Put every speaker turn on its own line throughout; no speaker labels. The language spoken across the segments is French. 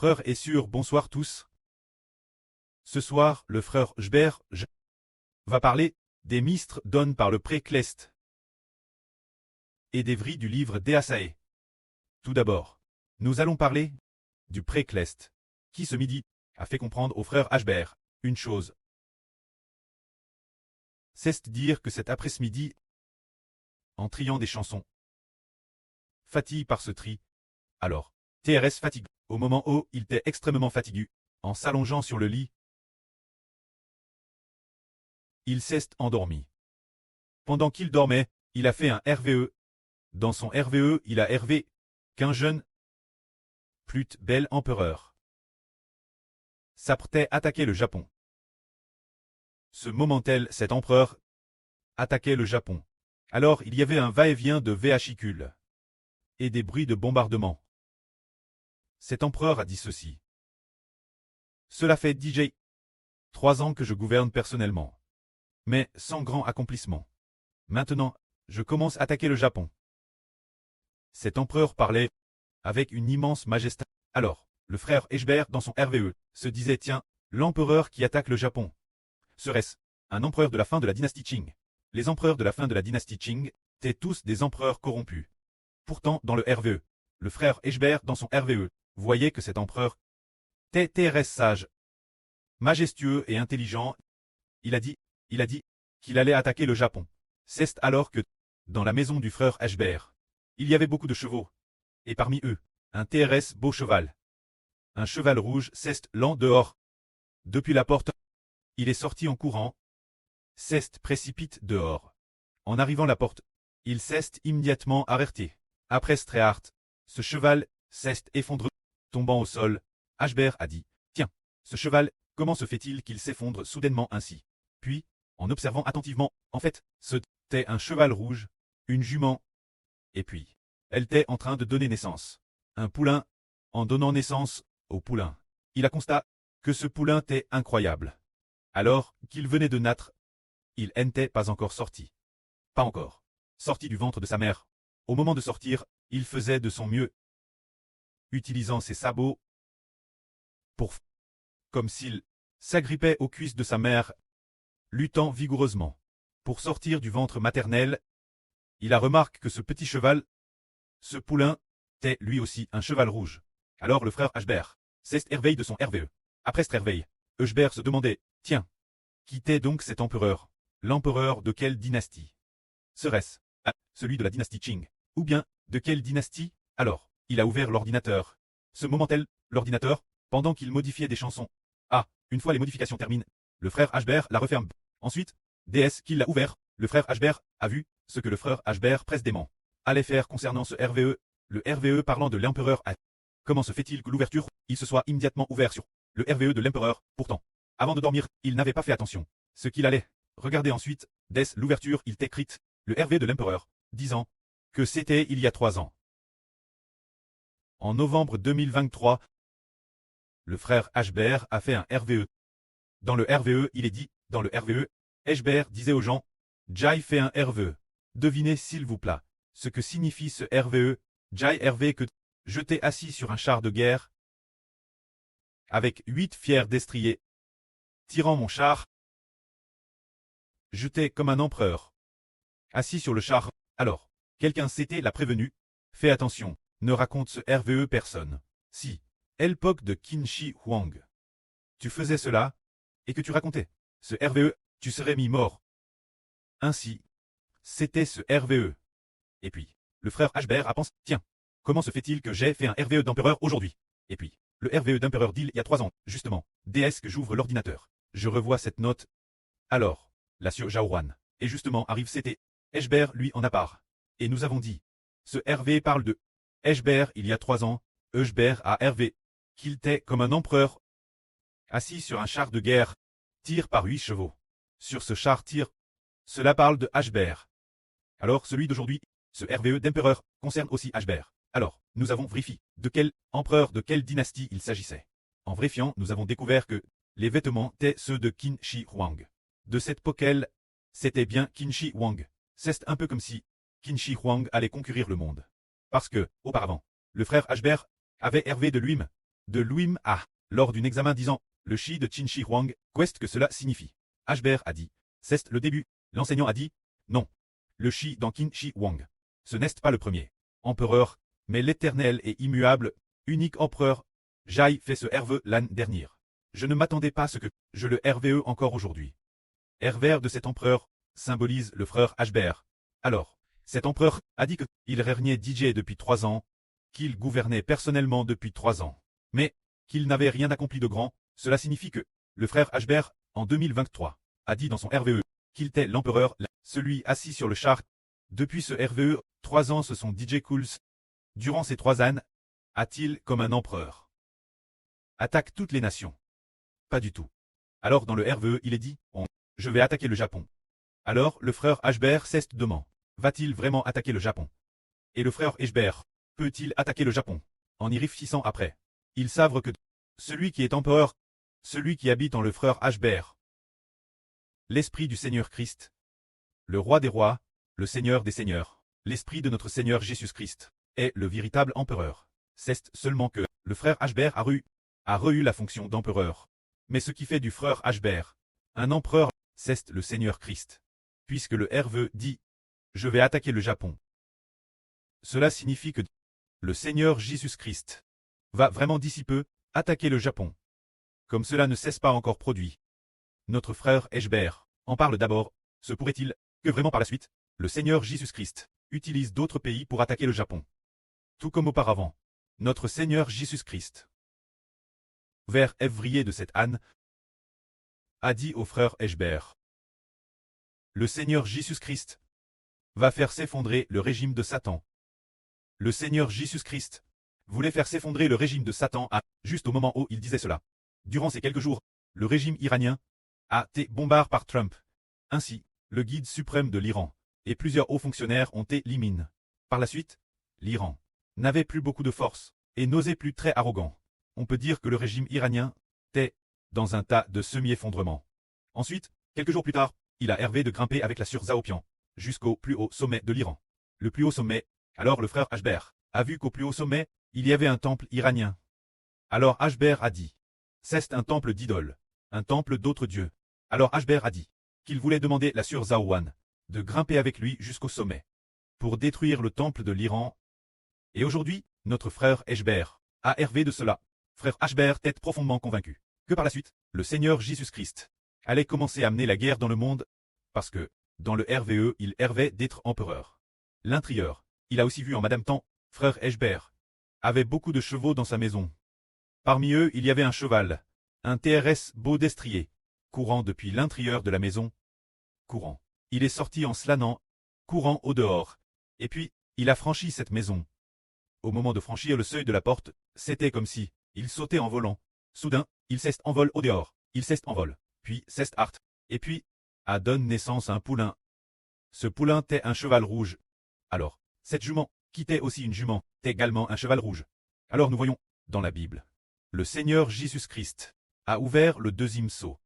frère est sûr, bonsoir tous. Ce soir, le frère Jber va parler des mistres donnés par le pré-Clest et des vris du livre d'Easae. Tout d'abord, nous allons parler du pré-Clest, qui ce midi a fait comprendre au frère Ashber une chose. C'est dire que cet après-midi, en triant des chansons, fatigue par ce tri, alors, TRS fatigue, au moment où il était extrêmement fatigué, en s'allongeant sur le lit, il s'est endormi. Pendant qu'il dormait, il a fait un RVE. Dans son RVE, il a RV qu'un jeune, plus bel empereur, s'apprêtait à attaquer le Japon. Ce moment-tel, cet empereur attaquait le Japon. Alors il y avait un va-et-vient de véhicules et des bruits de bombardement. Cet empereur a dit ceci. Cela fait DJ 3 ans que je gouverne personnellement, mais sans grand accomplissement. Maintenant, je commence à attaquer le Japon. Cet empereur parlait avec une immense majesté. Alors, le frère Eshber dans son RVE se disait tiens, l'empereur qui attaque le Japon. Serait-ce un empereur de la fin de la dynastie Qing? Les empereurs de la fin de la dynastie Qing étaient tous des empereurs corrompus. Pourtant, dans le RVE, le frère Eshber dans son RVE voyait que cet empereur était sage, majestueux et intelligent. Il a dit qu'il allait attaquer le Japon. C'est alors que, dans la maison du frère Eshber, il y avait beaucoup de chevaux. Et parmi eux, un TRS beau cheval. Un cheval rouge s'est lent dehors. Depuis la porte, il est sorti en courant. S'est précipite dehors. En arrivant à la porte, il s'est immédiatement arrêté. Après Strehart, ce cheval s'est effondré, tombant au sol. Ashber a dit, tiens, ce cheval, comment se fait-il qu'il s'effondre soudainement ainsi? Puis, en observant attentivement, en fait, c'était un cheval rouge, une jument. Et puis, elle était en train de donner naissance. Un poulain, en donnant naissance au poulain. Il a constaté que ce poulain était incroyable. Alors qu'il venait de naître, il n'était pas encore sorti. Pas encore. Sorti du ventre de sa mère. Au moment de sortir, il faisait de son mieux. Utilisant ses sabots pour comme s'il s'agrippait aux cuisses de sa mère, luttant vigoureusement. Pour sortir du ventre maternel, il a remarqué que ce petit cheval, ce poulain, était lui aussi un cheval rouge. Alors le frère Ashber s'est éveillé de son RVE. Après cet réveil, Ashber se demandait, tiens, qui était donc cet empereur? L'empereur de quelle dynastie? Serait-ce celui de la dynastie Qing? Ou bien, de quelle dynastie? Alors, il a ouvert l'ordinateur. Ce moment-tel, l'ordinateur, pendant qu'il modifiait des chansons. Ah, une fois les modifications terminées, le frère Ashber la referme. Ensuite, DS qu'il l'a ouvert, le frère Ashber a vu ce que le frère Ashber précédemment allait faire concernant ce RVE, le RVE parlant de l'empereur A. Comment se fait-il que l'ouverture, il se soit immédiatement ouvert sur le RVE de l'empereur? Pourtant, avant de dormir, il n'avait pas fait attention. Ce qu'il allait regarder ensuite, dès l'ouverture, il était écrite, le RVE de l'empereur, disant que c'était il y a 3 ans. En novembre 2023, le frère Ashber a fait un RVE. Dans le RVE, il est dit, dans le RVE, Ashber disait aux gens, Jai fait un RVE. Devinez s'il vous plaît, ce que signifie ce RVE, Jai RV que j'étais assis sur un char de guerre, avec 8 fiers destriers, tirant mon char. J'étais comme un empereur, assis sur le char. Alors, quelqu'un s'était l'a prévenu, fais attention, ne raconte ce RVE personne. Si, à l'époque de Qin Shi Huang, tu faisais cela, et que tu racontais ce RVE, tu serais mis mort. Ainsi, c'était ce RVE. Et puis, le frère Ashber a pensé, tiens, comment se fait-il que j'ai fait un RVE d'empereur aujourd'hui? Et puis, le RVE d'empereur d'il y a 3 ans, justement, DS que j'ouvre l'ordinateur. Je revois cette note. Alors, la sur Jaouran. Et justement arrive c'était, Ashber lui en a part. Et nous avons dit, ce RV parle de Ashber il y a 3 ans, Ashber a RV, qu'il était comme un empereur, assis sur un char de guerre, tire par 8 chevaux. Sur ce char tire, cela parle de Ashber. Alors celui d'aujourd'hui, ce RVE d'empereur, concerne aussi Ashber. Alors, nous avons vérifié de quel empereur de quelle dynastie il s'agissait. En vérifiant, nous avons découvert que les vêtements étaient ceux de Qin Shi Huang. De cette époque-là, c'était bien Qin Shi Huang. C'est un peu comme si Qin Shi Huang allait conquérir le monde. Parce que, auparavant, le frère Ashber avait hervé de lui-même de Louim A. Lors d'un examen disant le Shi de Qin Shi Huang, qu'est-ce que cela signifie? Ashber a dit c'est le début. L'enseignant a dit non. Le Shi dans Qin Shi Huang. Ce n'est pas le premier empereur, mais l'éternel et immuable, unique empereur. Jai fait ce RVE l'an dernier. Je ne m'attendais pas à ce que je le RVE encore aujourd'hui. RVR de cet empereur symbolise le frère Ashber. Alors, cet empereur a dit qu'il régnait DJ depuis 3 ans, qu'il gouvernait personnellement depuis 3 ans, mais qu'il n'avait rien accompli de grand. Cela signifie que le frère Ashber, en 2023, a dit dans son RVE qu'il était l'empereur, celui assis sur le char. Depuis ce RVE, 3 ans se sont DJ Cools. Durant ces 3 ans, a-t-il comme un empereur attaque toutes les nations? Pas du tout. Alors dans le RVE, il est dit je vais attaquer le Japon. Alors le frère Ashber demande va-t-il vraiment attaquer le Japon? Et le frère Ashber peut-il attaquer le Japon? En y réfléchissant après, ils savent que celui qui est empereur, celui qui habite en le frère Ashber, l'esprit du Seigneur Christ, le roi des rois, le Seigneur des seigneurs, l'esprit de notre Seigneur Jésus-Christ, est le véritable empereur. C'est seulement que le frère Ashber a reçu la fonction d'empereur. Mais ce qui fait du frère Ashber un empereur, c'est le Seigneur Christ. Puisque le RVE dit je vais attaquer le Japon. Cela signifie que le Seigneur Jésus-Christ va vraiment d'ici peu attaquer le Japon. Comme cela ne cesse pas encore produit. Notre frère Ashber en parle d'abord. Se pourrait-il que vraiment par la suite, le Seigneur Jésus-Christ utilise d'autres pays pour attaquer le Japon? Tout comme auparavant, notre Seigneur Jésus-Christ, vers février de cette année, a dit au frère Ashber le Seigneur Jésus-Christ va faire s'effondrer le régime de Satan. Le Seigneur Jésus-Christ voulait faire s'effondrer le régime de Satan juste au moment où il disait cela. Durant ces quelques jours, le régime iranien a été bombardé par Trump. Ainsi, le guide suprême de l'Iran et plusieurs hauts fonctionnaires ont été éliminés. Par la suite, l'Iran n'avait plus beaucoup de force et n'osait plus très arrogant. On peut dire que le régime iranien était dans un tas de semi-effondrement. Ensuite, quelques jours plus tard, il a rêvé de grimper avec la sur Zaopian jusqu'au plus haut sommet de l'Iran. Le plus haut sommet, alors le frère Ashber a vu qu'au plus haut sommet, il y avait un temple iranien. Alors Ashber a dit, c'est un temple d'idoles, un temple d'autres dieux. Alors Ashber a dit qu'il voulait demander la sur Zaouan de grimper avec lui jusqu'au sommet pour détruire le temple de l'Iran. Et aujourd'hui, notre frère Ashber a rêvé de cela. Frère Ashber est profondément convaincu que par la suite, le Seigneur Jésus-Christ allait commencer à amener la guerre dans le monde, parce que, dans le RVE, il rêvait d'être empereur. L'intérieur, il a aussi vu en Madame Temps, frère Ashber, avait beaucoup de chevaux dans sa maison. Parmi eux, il y avait un cheval, un TRS beau destrier, courant depuis l'intérieur de la maison. Courant. Il est sorti en slanant, courant au dehors, et puis, il a franchi cette maison. Au moment de franchir le seuil de la porte, c'était comme si il sautait en volant. Soudain, il s'envole au dehors, il s'envole, puis s'art, et puis, a donne naissance à un poulain. Ce poulain était un cheval rouge. Alors, cette jument, qui était aussi une jument, était également un cheval rouge. Alors nous voyons, dans la Bible, le Seigneur Jésus-Christ a ouvert le deuxième sceau.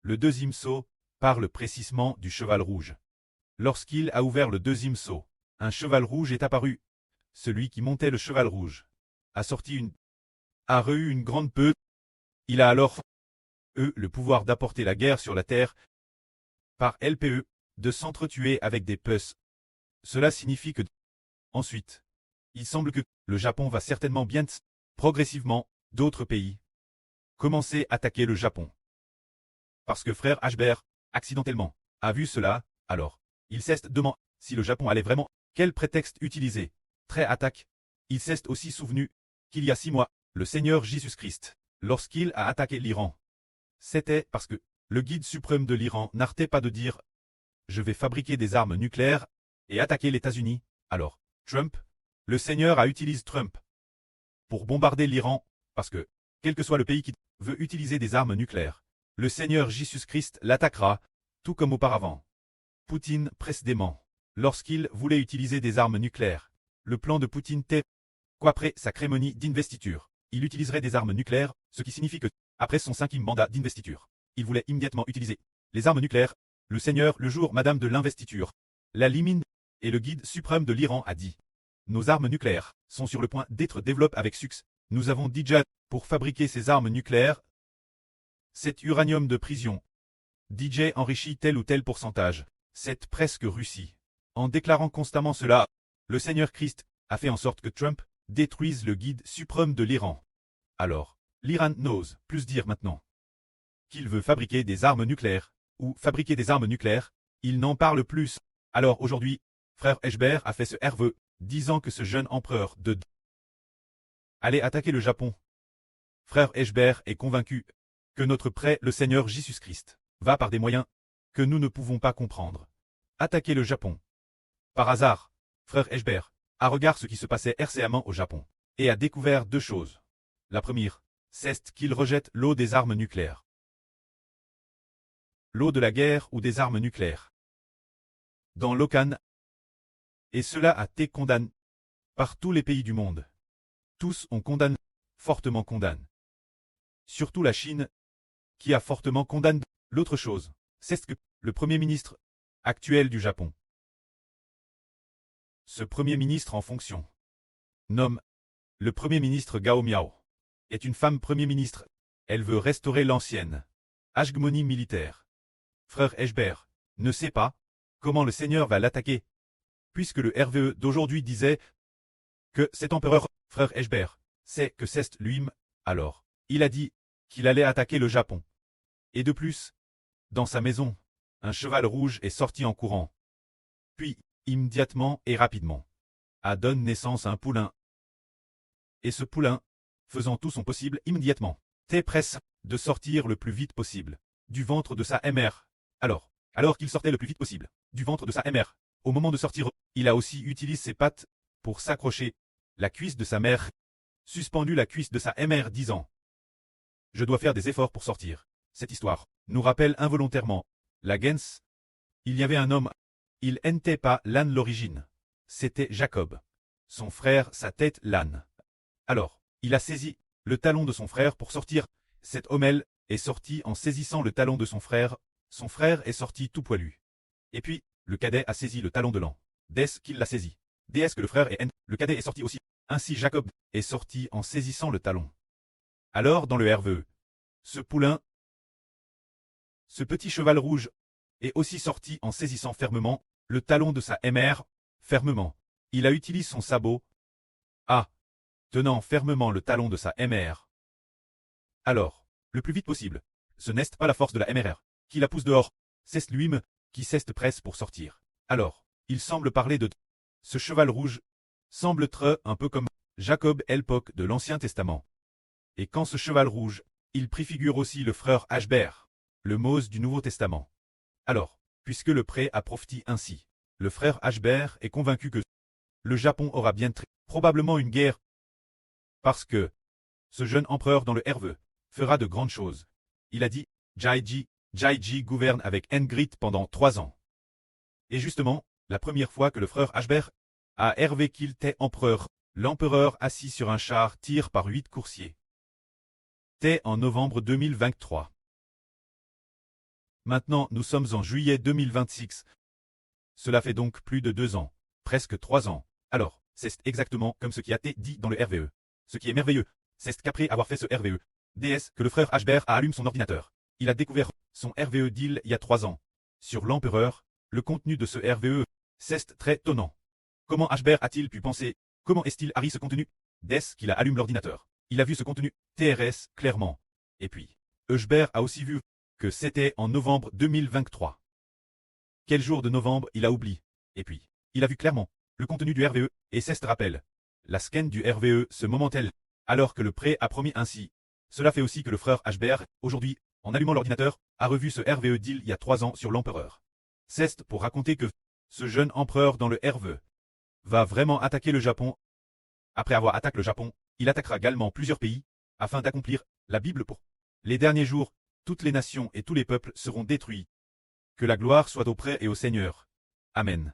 Le deuxième sceau parle précisément du cheval rouge. Lorsqu'il a ouvert le deuxième sceau, un cheval rouge est apparu. Celui qui montait le cheval rouge a reçu une grande peur. Il a alors le pouvoir d'apporter la guerre sur la terre par LPE, de s'entretuer avec des puces. Cela signifie que ensuite, il semble que le Japon va certainement bien progressivement d'autres pays commencer à attaquer le Japon. Parce que frère Ashber, accidentellement, a vu cela, alors, il s'est demandé si le Japon allait vraiment, quel prétexte utiliser. Très attaque. Il s'est aussi souvenu qu'il y a 6 mois, le Seigneur Jésus-Christ, lorsqu'il a attaqué l'Iran, c'était parce que le guide suprême de l'Iran n'arrêtait pas de dire « Je vais fabriquer des armes nucléaires et attaquer les États-Unis ». Alors, Trump, le Seigneur a utilisé Trump pour bombarder l'Iran, parce que, quel que soit le pays qui veut utiliser des armes nucléaires, le Seigneur Jésus-Christ l'attaquera, tout comme auparavant. Poutine précédemment, lorsqu'il voulait utiliser des armes nucléaires, le plan de Poutine était qu'après sa cérémonie d'investiture, il utiliserait des armes nucléaires, ce qui signifie que, après son 5e mandat d'investiture, il voulait immédiatement utiliser les armes nucléaires. Le Seigneur, le jour Madame de l'investiture, la limine, et le guide suprême de l'Iran a dit « Nos armes nucléaires sont sur le point d'être développées avec succès. Nous avons déjà pour fabriquer ses armes nucléaires. Cet uranium de prison. DJ enrichit tel ou tel pourcentage. C'est presque Russie. En déclarant constamment cela, le Seigneur Christ a fait en sorte que Trump détruise le guide suprême de l'Iran. Alors, l'Iran n'ose plus dire maintenant qu'il veut fabriquer des armes nucléaires, ou fabriquer des armes nucléaires, il n'en parle plus. Alors aujourd'hui, frère Eshber a fait ce vœu, disant que ce jeune empereur de allait attaquer le Japon. Frère Eshber est convaincu que notre prêtre, le Seigneur Jésus-Christ, va par des moyens que nous ne pouvons pas comprendre. Attaquer le Japon. Par hasard, frère Eshber a regardé ce qui se passait récemment au Japon, et a découvert deux choses. La première, c'est qu'il rejette l'eau des armes nucléaires. L'eau de la guerre ou des armes nucléaires. Dans l'Okan. Et cela a été condamné par tous les pays du monde. Tous ont condamné, fortement condamné. Surtout la Chine, qui a fortement condamné. L'autre chose, c'est que le Premier ministre actuel du Japon. Ce Premier ministre en fonction nomme le Premier ministre Gao Miao. Est une femme Premier ministre. Elle veut restaurer l'ancienne hégémonie militaire. Frère Eshber ne sait pas comment le Seigneur va l'attaquer, puisque le RVE d'aujourd'hui disait que cet empereur, frère Eshber, sait que c'est lui-même. Alors, il a dit qu'il allait attaquer le Japon. Et de plus, dans sa maison, un cheval rouge est sorti en courant. Puis, immédiatement et rapidement, a donné naissance à un poulain. Et ce poulain, faisant tout son possible immédiatement, était presse de sortir le plus vite possible du ventre de sa mère. Alors qu'il sortait le plus vite possible du ventre de sa mère, au moment de sortir, il a aussi utilisé ses pattes pour s'accrocher la cuisse de sa mère, suspendu la cuisse de sa mère disant « Je dois faire des efforts pour sortir ». Cette histoire nous rappelle involontairement la Gens. Il y avait un homme, il n'était pas l'âne l'origine, c'était Jacob. Son frère, sa tête l'âne. Alors, il a saisi le talon de son frère pour sortir. Cet homme est sorti en saisissant le talon de son frère est sorti tout poilu. Et puis, le cadet a saisi le talon de l'an. Dès qu'il l'a saisi. Dès que le frère le cadet est sorti aussi. Ainsi Jacob est sorti en saisissant le talon. Alors dans le RVE, ce poulain, ce petit cheval rouge, est aussi sorti en saisissant fermement le talon de sa mère, fermement. Il a utilisé son sabot, tenant fermement le talon de sa mère. Alors, le plus vite possible, ce n'est pas la force de la MRR qui la pousse dehors, c'est lui-même qui s'est presse pour sortir. Alors, il semble parler de ce cheval rouge, semble être un peu comme Jacob à l'époque de l'Ancien Testament. Et quand ce cheval rouge, il préfigure aussi le frère Eshber, le Mose du Nouveau Testament. Alors, puisque le prêtre a prophétisé ainsi, le frère Eshber est convaincu que le Japon aura bien probablement une guerre, parce que ce jeune empereur dans le RVE fera de grandes choses. Il a dit, Jaiji gouverne avec Ngrit pendant 3 ans. Et justement, la première fois que le frère Eshber a rêvé qu'il était empereur, l'empereur assis sur un char tiré par 8 coursiers. C'était en novembre 2023. Maintenant, nous sommes en juillet 2026. Cela fait donc plus de 2 ans, presque 3 ans. Alors, c'est exactement comme ce qui a été dit dans le RVE. Ce qui est merveilleux, c'est qu'après avoir fait ce RVE, DS, que le frère Eshber a allumé son ordinateur. Il a découvert son RVE d'il y a 3 ans. Sur l'empereur, le contenu de ce RVE, c'est très étonnant. Comment Eshber a-t-il pu penser? Comment est-il arrivé ce contenu? Dès qu'il a allumé l'ordinateur, il a vu ce contenu TRS clairement. Et puis, Eshber a aussi vu que c'était en novembre 2023. Quel jour de novembre il a oublié? Et puis, il a vu clairement le contenu du RVE, et c'est rappelle. La scan du RVE ce moment-là, alors que le prêtre a promis ainsi. Cela fait aussi que le frère Eshber, aujourd'hui, en allumant l'ordinateur, a revu ce RVE d'il y a 3 ans sur l'empereur. C'est pour raconter que ce jeune empereur dans le RVE va vraiment attaquer le Japon. Après avoir attaqué le Japon, il attaquera également plusieurs pays, afin d'accomplir la Bible pour les derniers jours, toutes les nations et tous les peuples seront détruits. Que la gloire soit au prêtre et au Seigneur. Amen.